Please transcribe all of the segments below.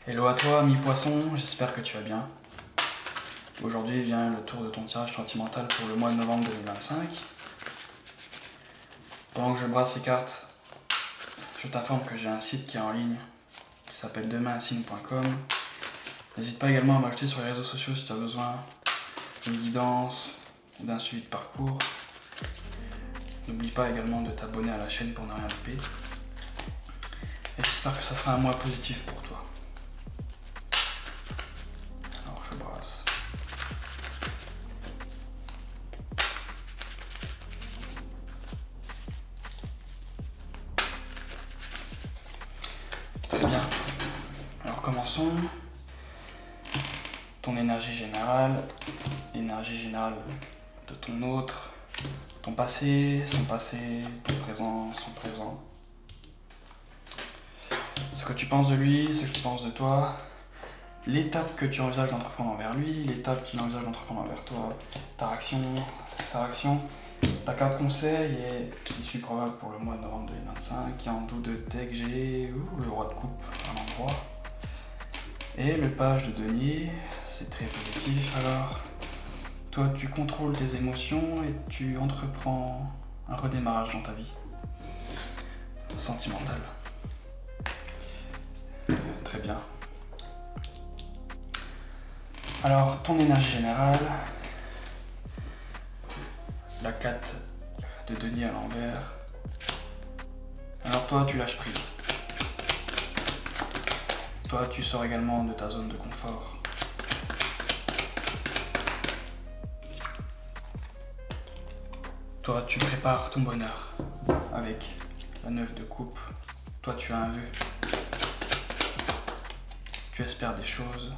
Hello à toi, mi-poisson, j'espère que tu vas bien. Aujourd'hui vient le tour de ton tirage sentimental pour le mois de novembre 2025. Pendant que je brasse les cartes, je t'informe que j'ai un site qui est en ligne qui s'appelle demainsigne.com. N'hésite pas également à m'ajouter sur les réseaux sociaux si tu as besoin d'une guidance ou d'un suivi de parcours. N'oublie pas également de t'abonner à la chaîne pour ne rien louper. Et j'espère que ça sera un mois positif pour toi. Alors je brasse. Très bien. Alors commençons. Ton énergie générale, l'énergie générale de ton autre, ton passé, son passé, ton présent, son présent. Ce que tu penses de lui, ce qu'il pense de toi, l'étape que tu envisages d'entreprendre envers lui, l'étape qu'il envisage d'entreprendre envers toi, ta réaction, sa réaction. Ta carte conseil est issue probable pour le mois de novembre 2025, en doute de deck j'ai le roi de coupe à l'endroit. Et le page de denier, c'est très positif. Alors, toi tu contrôles tes émotions et tu entreprends un redémarrage dans ta vie sentimentale. Très bien. Alors, ton énergie générale, la 4 de denier à l'envers. Alors toi tu lâches prise. Toi tu sors également de ta zone de confort. Toi tu prépares ton bonheur avec la 9 de coupe. Toi tu as un vœu. Tu espères des choses.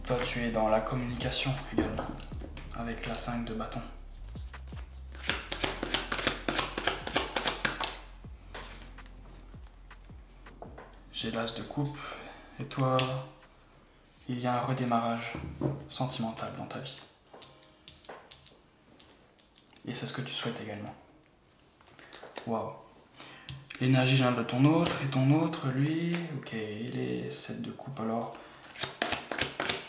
Toi tu es dans la communication également avec la 5 de bâton. J'ai l'as de coupe et toi, il y a un redémarrage sentimental dans ta vie. Et c'est ce que tu souhaites également. Waouh. L'énergie générale de ton autre, et ton autre, lui, ok, il est 7 de coupe alors.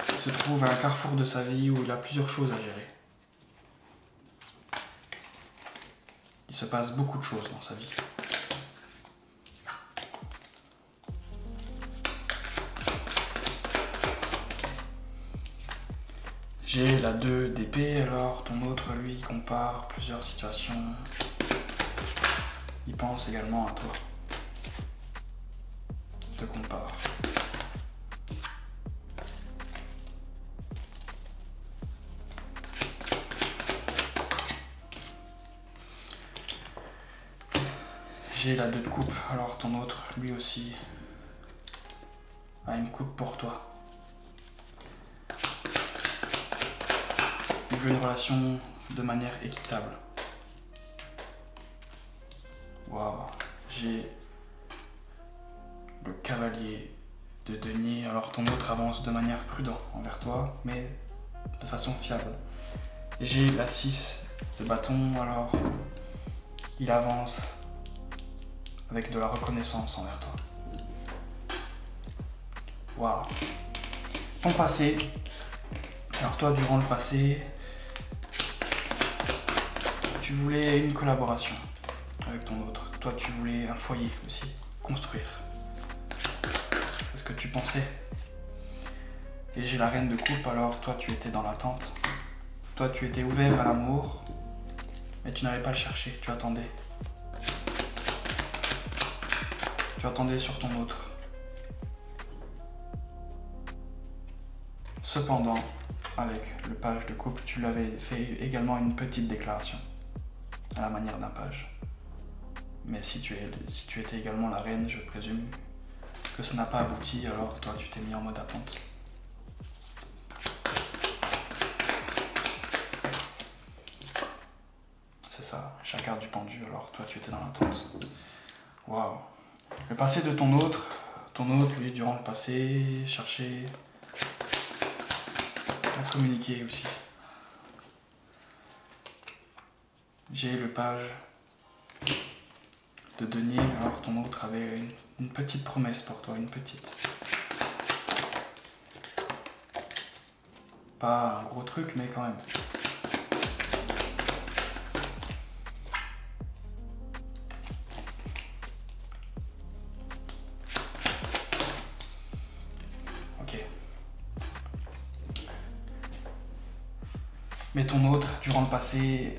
Il se trouve à un carrefour de sa vie où il a plusieurs choses à gérer. Il se passe beaucoup de choses dans sa vie. J'ai la 2 d'épée, alors ton autre, lui, compare plusieurs situations. Il pense également à toi. Il te compare. J'ai la 2 de coupe, alors ton autre, lui aussi, a une coupe pour toi. Il veut une relation de manière équitable. Waouh, j'ai le cavalier de denier, alors ton autre avance de manière prudente envers toi, mais de façon fiable. Et j'ai la 6 de bâton, alors il avance avec de la reconnaissance envers toi. Waouh. Ton passé, alors toi durant le passé, tu voulais une collaboration avec ton autre. Toi tu voulais un foyer aussi, construire. C'est ce que tu pensais. Et j'ai la reine de coupe, alors toi tu étais dans l'attente. Toi tu étais ouvert à l'amour, mais tu n'allais pas le chercher, tu attendais. Tu attendais sur ton autre. Cependant, avec le page de coupe, tu lui avais fait également une petite déclaration, à la manière d'un page. Mais si tu étais également la reine, je présume que ça n'a pas abouti, alors toi tu t'es mis en mode attente. C'est ça, chaque carte du pendu, alors toi tu étais dans l'attente. Waouh. Le passé de ton autre, lui durant le passé, cherchait à communiquer aussi. J'ai le page de deniers, alors ton autre avait une petite promesse pour toi, une petite. Pas un gros truc, mais quand même. Ok. Mais ton autre, durant le passé,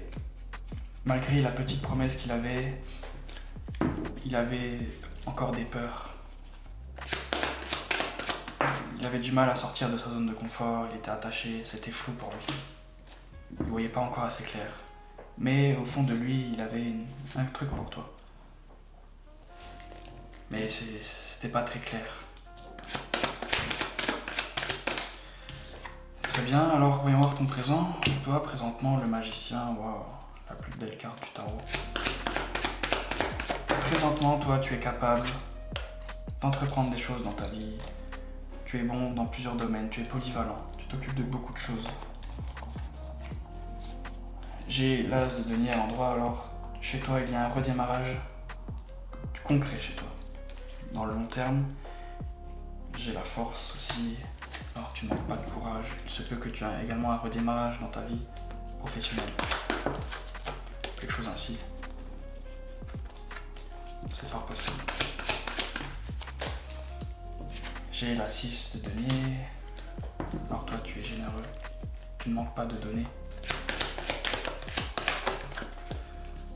malgré la petite promesse qu'il avait, il avait encore des peurs. Il avait du mal à sortir de sa zone de confort, il était attaché, c'était flou pour lui. Il ne voyait pas encore assez clair. Mais au fond de lui, il avait un truc pour toi. Mais c'était pas très clair. Très bien, alors voyons voir ton présent. Toi, présentement, le magicien, waouh, la plus belle carte du tarot. Présentement, toi, tu es capable d'entreprendre des choses dans ta vie. Tu es bon dans plusieurs domaines, tu es polyvalent, tu t'occupes de beaucoup de choses. J'ai l'as de denier à l'endroit, alors chez toi, il y a un redémarrage concret chez toi. Dans le long terme, j'ai la force aussi, alors tu ne manques pas de courage. Il se peut que tu aies également un redémarrage dans ta vie professionnelle. Quelque chose ainsi. C'est fort possible. J'ai la 6 de denier. Alors toi, tu es généreux. Tu ne manques pas de donner.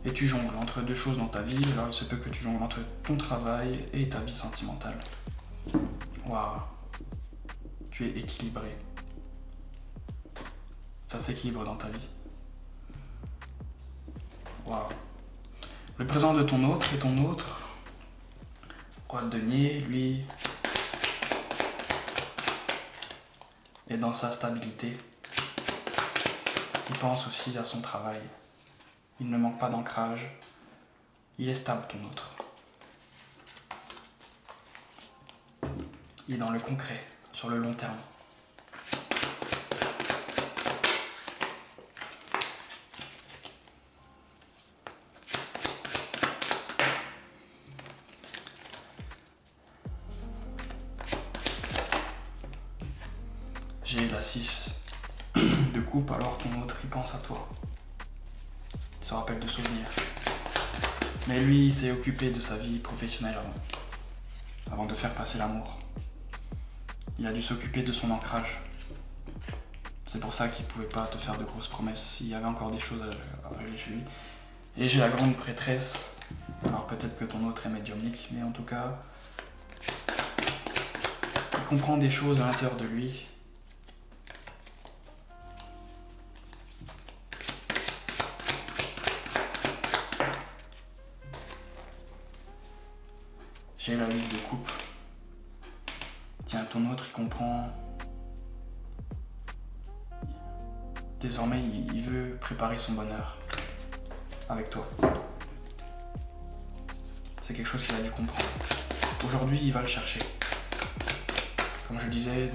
Et tu jongles entre deux choses dans ta vie. Alors il se peut que tu jongles entre ton travail et ta vie sentimentale. Waouh. Tu es équilibré. Ça s'équilibre dans ta vie. Waouh. Le présent de ton autre et ton autre. Roi de denier, lui, est dans sa stabilité. Il pense aussi à son travail. Il ne manque pas d'ancrage. Il est stable, ton autre. Il est dans le concret, sur le long terme. J'ai la 6 de coupe, alors ton autre, il pense à toi. Il se rappelle de souvenirs. Mais lui, il s'est occupé de sa vie professionnelle avant de faire passer l'amour. Il a dû s'occuper de son ancrage. C'est pour ça qu'il ne pouvait pas te faire de grosses promesses. Il y avait encore des choses à régler chez lui. Et j'ai la grande prêtresse. Alors peut-être que ton autre est médiumnique, mais en tout cas, il comprend des choses à l'intérieur de lui. J'ai la 8 de coupe. Tiens, ton autre, il comprend. Désormais, il veut préparer son bonheur avec toi. C'est quelque chose qu'il a dû comprendre. Aujourd'hui, il va le chercher. Comme je disais,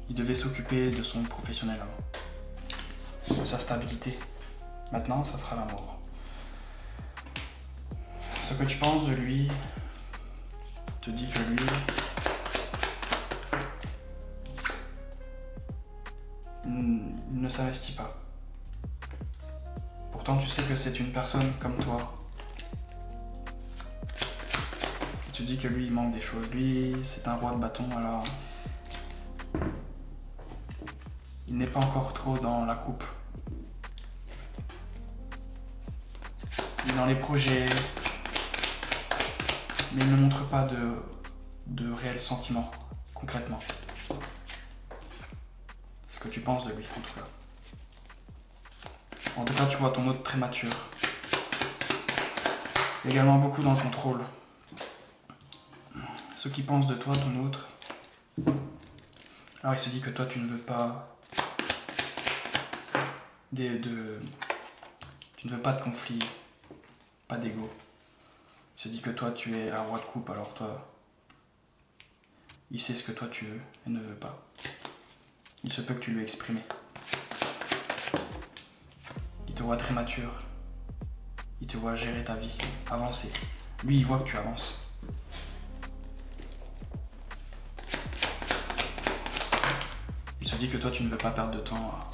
il devait s'occuper de son professionnel avant, de sa stabilité. Maintenant, ça sera l'amour. Ce que tu penses de lui te dit que lui, il ne s'investit pas. Pourtant, tu sais que c'est une personne comme toi. Tu dis que lui, il manque des choses. Lui, c'est un roi de bâton, alors il n'est pas encore trop dans la coupe. Il est dans les projets, mais il ne montre pas de réels sentiments, concrètement. Ce que tu penses de lui, en tout cas. En tout cas, tu vois ton autre très mature. Également beaucoup dans le contrôle. Ce qu'il pense de toi, ton autre. Alors il se dit que toi, tu ne veux pas tu ne veux pas de conflit, pas d'ego. Il se dit que toi, tu es un roi de coupe, alors toi, il sait ce que toi tu veux et ne veut pas. Il se peut que tu lui exprimes. Il te voit très mature. Il te voit gérer ta vie, avancer. Lui, il voit que tu avances. Il se dit que toi, tu ne veux pas perdre de temps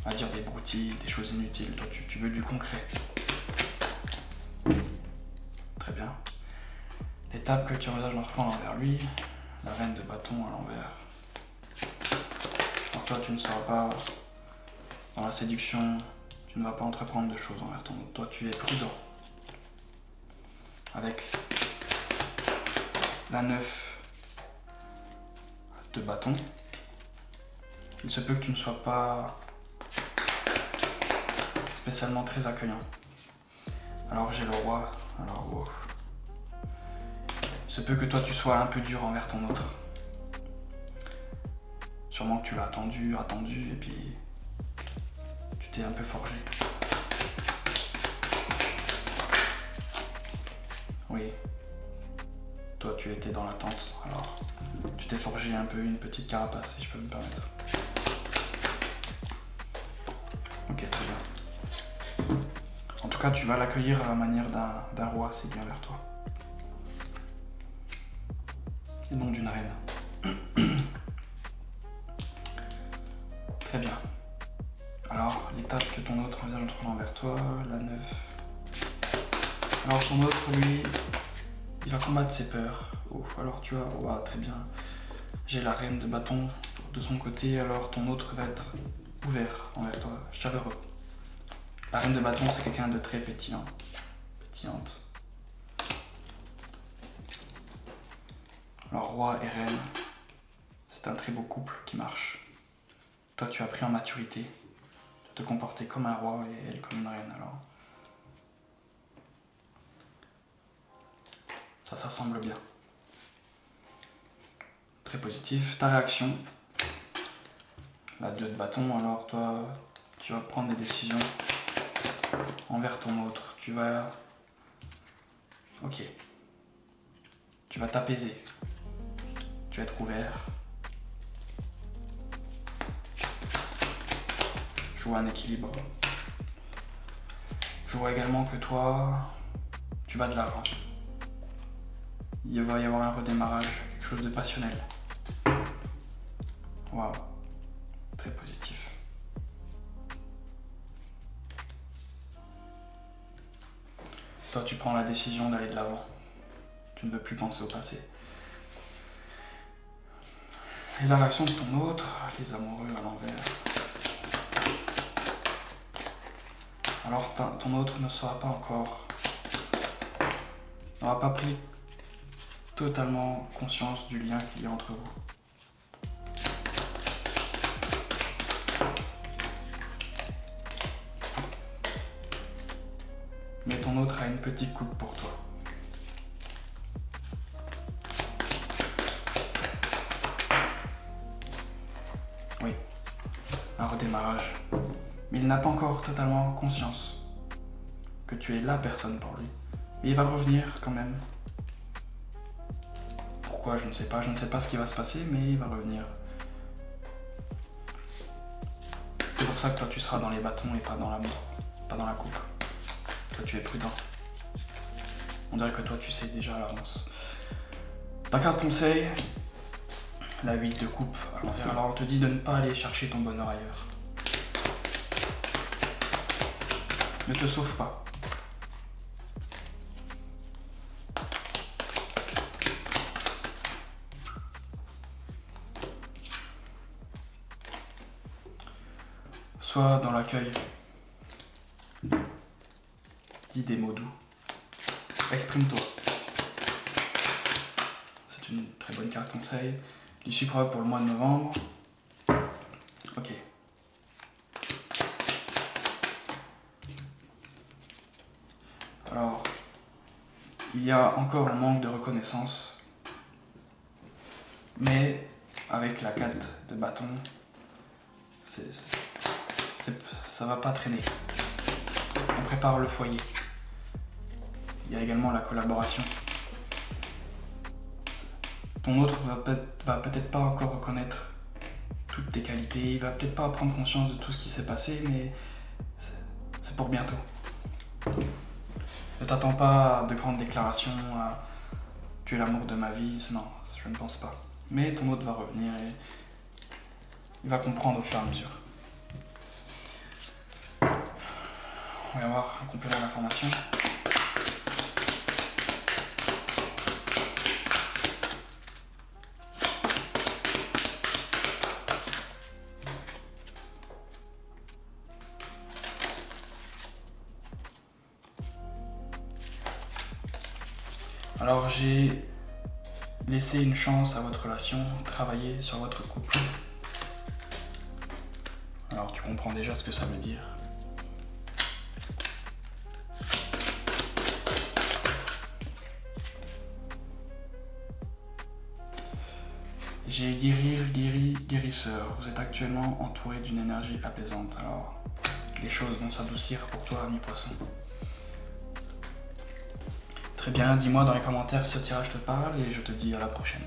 à dire des broutilles, des choses inutiles. Toi, tu veux du concret. Très bien. L'étape que tu envisages d'entreprendre envers lui, la reine de bâton à l'envers. Alors toi, tu ne seras pas dans la séduction, tu ne vas pas entreprendre de choses envers ton autre. Toi, tu es prudent. Avec la 9 de bâton, il se peut que tu ne sois pas spécialement très accueillant. Alors j'ai le roi, alors wow. Il se peut que toi tu sois un peu dur envers ton autre. Sûrement que tu l'as attendu, et puis tu t'es un peu forgé. Oui. Toi tu étais dans l'attente, alors tu t'es forgé un peu une petite carapace, si je peux me permettre. Ok, très bien. En tout cas, tu vas l'accueillir à la manière d'un roi, c'est bien vers toi. Et non d'une reine. Très bien. Alors, l'étape que ton autre envisage d'entreprendre vers toi, la 9. Alors ton autre, lui, il va combattre ses peurs. Ouf, alors tu vois, wow, très bien. J'ai la reine de bâton de son côté, alors ton autre va être ouvert envers toi, chaleureux. La reine de bâton, c'est quelqu'un de très pétillant. Pétillante. Alors roi et reine, c'est un très beau couple qui marche. Toi, tu as pris en maturité de te comporter comme un roi et elle comme une reine, alors ça semble bien. Très positif. Ta réaction, la 2 de bâton, alors toi, tu vas prendre des décisions envers ton autre. Tu vas... Ok. Tu vas t'apaiser. Tu vas être ouvert. Je vois un équilibre. Je vois également que toi, tu vas de l'avant. Il va y avoir un redémarrage, quelque chose de passionnel. Waouh, très positif. Toi, tu prends la décision d'aller de l'avant. Tu ne veux plus penser au passé. Et la réaction de ton autre, les amoureux à l'envers. Alors ton autre ne sera pas encore, n'aura pas pris totalement conscience du lien qu'il y a entre vous. Mais ton autre a une petite coupe pour toi. Oui, un redémarrage. Mais il n'a pas encore totalement conscience que tu es la personne pour lui. Mais il va revenir quand même. Pourquoi, je ne sais pas ce qui va se passer, mais il va revenir. C'est pour ça que toi tu seras dans les bâtons et pas dans l'amour, pas dans la coupe. Toi tu es prudent. On dirait que toi tu sais déjà à l'avance. Ta carte conseil, la 8 de coupe à l'envers. Alors on te dit de ne pas aller chercher ton bonheur ailleurs. Ne te sauve pas. Sois dans l'accueil. Dis des mots doux. Exprime-toi. C'est une très bonne carte conseil. L'issue probable pour le mois de novembre. Ok. Alors, il y a encore un manque de reconnaissance. Mais avec la 4 de bâton, ça va pas traîner. On prépare le foyer. Il y a également la collaboration. Ton autre va peut-être pas encore reconnaître toutes tes qualités, il va peut-être pas prendre conscience de tout ce qui s'est passé, mais c'est pour bientôt. Ne t'attends pas à de grandes déclarations, à tu es l'amour de ma vie, non, je ne pense pas. Mais ton hôte va revenir et il va comprendre au fur et à mesure. On va voir un complément d'information. Alors j'ai laissé une chance à votre relation, travailler sur votre couple. Alors tu comprends déjà ce que ça veut dire. J'ai guérisseur. Vous êtes actuellement entouré d'une énergie apaisante. Alors les choses vont s'adoucir pour toi, ami poisson. Très bien, dis-moi dans les commentaires si ce tirage te parle et je te dis à la prochaine.